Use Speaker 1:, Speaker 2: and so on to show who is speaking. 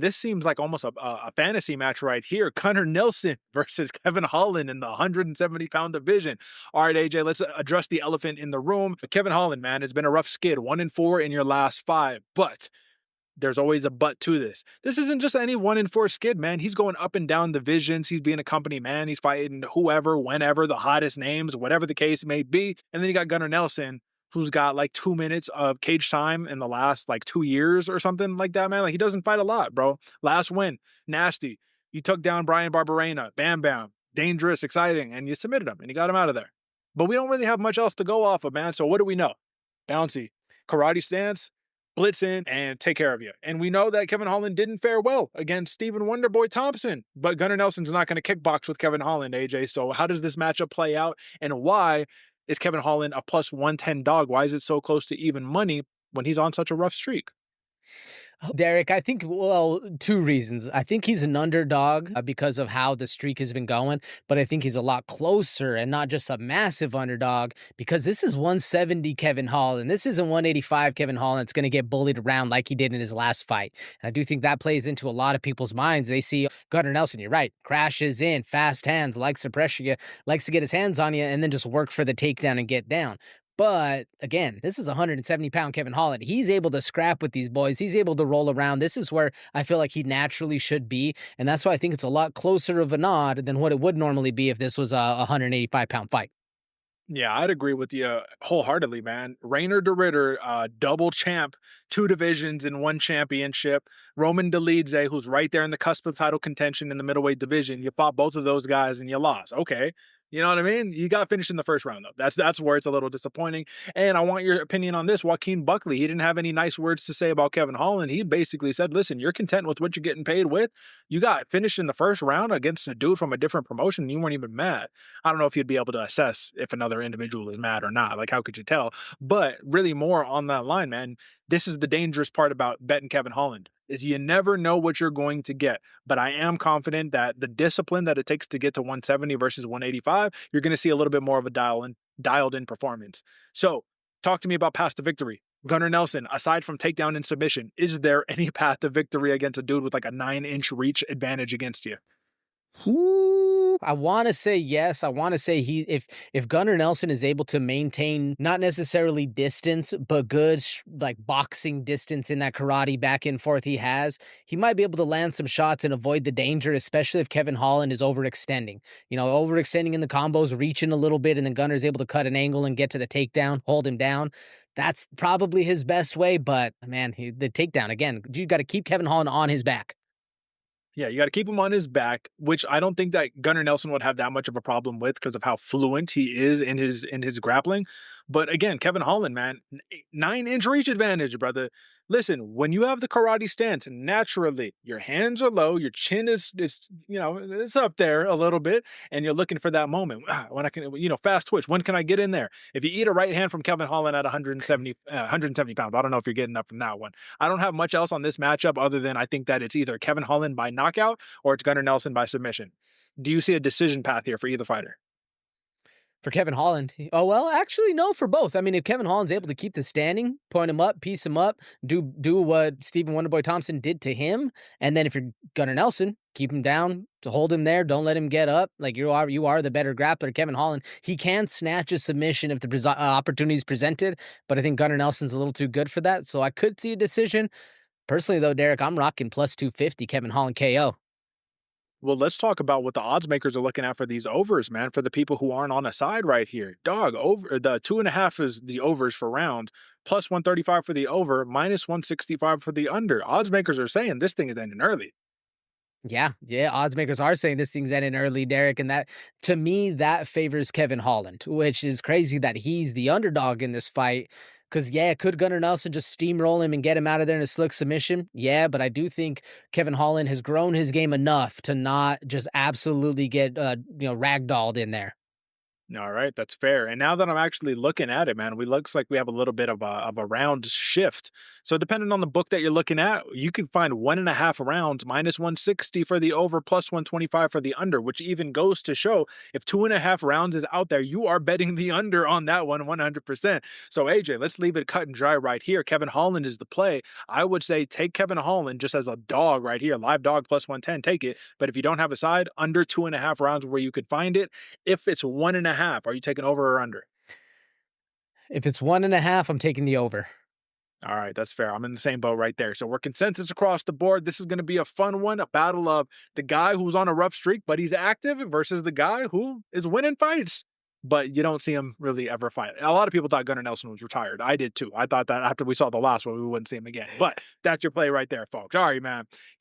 Speaker 1: This seems like almost a fantasy match right here. Gunnar Nelson versus Kevin Holland in the 170-pound division. All right, AJ, let's address the elephant in the room. Kevin Holland, man, it's been a rough skid. 1-4 in your last 5, but there's always a but to this. This isn't just any 1-4 skid, man. He's going up and down divisions. He's being a company man. He's fighting whoever, whenever, the hottest names, whatever the case may be. And then you got Gunnar Nelson, who's got like 2 minutes of cage time in the last like 2 years or something like that, man. Like he doesn't fight a lot, bro. Last win, nasty. You took down Brian Barberena, bam, bam, dangerous, exciting, and you submitted him and you got him out of there. But we don't really have much else to go off of, man. So what do we know? Bouncy, karate stance, blitz in, and take care of you. And we know that Kevin Holland didn't fare well against Stephen Wonderboy Thompson, but Gunnar Nelson's not going to kickbox with Kevin Holland, AJ. So how does this matchup play out, and why is Kevin Holland a plus 110 dog? Why is it so close to even money when he's on such a rough streak?
Speaker 2: Derek, I think, well, 2 reasons. I think he's an underdog because of how the streak has been going, but I think he's a lot closer and not just a massive underdog because this is 170 Kevin Holland. This isn't 185 Kevin Holland. It's going to get bullied around like he did in his last fight. And I do think that plays into a lot of people's minds. They see Gunnar Nelson, you're right, crashes in, fast hands, likes to pressure you, likes to get his hands on you, and then just work for the takedown and get down. But again, this is 170-pound Kevin Holland. He's able to scrap with these boys. He's able to roll around. This is where I feel like he naturally should be. And that's why I think it's a lot closer of a nod than what it would normally be if this was a 185-pound fight.
Speaker 1: Yeah, I'd agree with you wholeheartedly, man. Rainer de Ritter, double champ, 2 divisions in 1 championship. Roman Dolidze, who's right there in the cusp of title contention in the middleweight division. You fought both of those guys and you lost. Okay. You know what I mean? You got finished in the first round, though. That's where it's a little disappointing. And I want your opinion on this. Joaquin Buckley, he didn't have any nice words to say about Kevin Holland. He basically said, listen, you're content with what you're getting paid with. You got finished in the first round against a dude from a different promotion, and you weren't even mad. I don't know if you'd be able to assess if another individual is mad or not. Like, how could you tell? But really more on that line, man. This is the dangerous part about betting Kevin Holland, is you never know what you're going to get. But I am confident that the discipline that it takes to get to 170 versus 185, you're going to see a little bit more of a dialed in performance. So talk to me about path to victory. Gunnar Nelson, aside from takedown and submission, is there any path to victory against a dude with like a 9-inch reach advantage against you?
Speaker 2: Ooh, I want to say yes. I want to say if Gunnar Nelson is able to maintain not necessarily distance, but good like boxing distance in that karate back and forth he might be able to land some shots and avoid the danger, especially if Kevin Holland is overextending. Overextending in the combos, reaching a little bit, and then Gunnar is able to cut an angle and get to the takedown, hold him down. That's probably his best way, but man, the takedown, again, you got to keep Kevin Holland on his back.
Speaker 1: Yeah, you got to keep him on his back, which I don't think that Gunnar Nelson would have that much of a problem with because of how fluent he is in his grappling. But again, Kevin Holland, man, 9-inch reach advantage, brother. Listen, when you have the karate stance, naturally your hands are low, your chin is it's up there a little bit, and you're looking for that moment when I can, fast twitch. When can I get in there? If you eat a right hand from Kevin Holland at 170 pounds, I don't know if you're getting up from that one. I don't have much else on this matchup other than I think that it's either Kevin Holland by knockout or it's Gunnar Nelson by submission. Do you see a decision path here for either fighter?
Speaker 2: For Kevin Holland. Oh, well, actually, no, for both. I mean, if Kevin Holland's able to keep the standing, point him up, piece him up, do what Stephen Wonderboy Thompson did to him, and then if you're Gunnar Nelson, keep him down, to hold him there, don't let him get up. Like, you are the better grappler. Kevin Holland, he can snatch a submission if the opportunity is presented, but I think Gunnar Nelson's a little too good for that, so I could see a decision. Personally, though, Derek, I'm rocking plus 250 Kevin Holland KO.
Speaker 1: Well, let's talk about what the odds makers are looking at for these overs, man, for the people who aren't on a side right here. Dog, over the 2.5 is the overs for rounds, plus 135 for the over, minus 165 for the under. Odds makers are saying this thing is ending early.
Speaker 2: Yeah, odds makers are saying this thing's ending early, Derek, and that, to me, that favors Kevin Holland, which is crazy that he's the underdog in this fight. Because, could Gunnar Nelson just steamroll him and get him out of there in a slick submission? Yeah, but I do think Kevin Holland has grown his game enough to not just absolutely get, ragdolled in there.
Speaker 1: All right, that's fair. And now that I'm actually looking at it, man, we looks like we have a little bit of a round shift. So depending on the book that you're looking at, you can find 1.5 rounds minus 160 for the over, plus 125 for the under, which even goes to show if 2.5 rounds is out there, you are betting the under on that one 100%. So AJ, let's leave it cut and dry right here. Kevin Holland is the play. I would say take Kevin Holland just as a dog right here, live dog plus 110, take it. But if you don't have a side, under 2.5 rounds where you could find it. If it's 1.5, are you taking over or under?
Speaker 2: If it's 1.5, I'm taking the over.
Speaker 1: All right, that's fair. I'm in the same boat right there. So we're consensus across the board. This is going to be a fun one, a battle of the guy who's on a rough streak, but he's active versus the guy who is winning fights, but you don't see him really ever fight. A lot of people thought Gunnar Nelson was retired. I did too. I thought that after we saw the last one, we wouldn't see him again. But that's your play right there, folks. All right, man.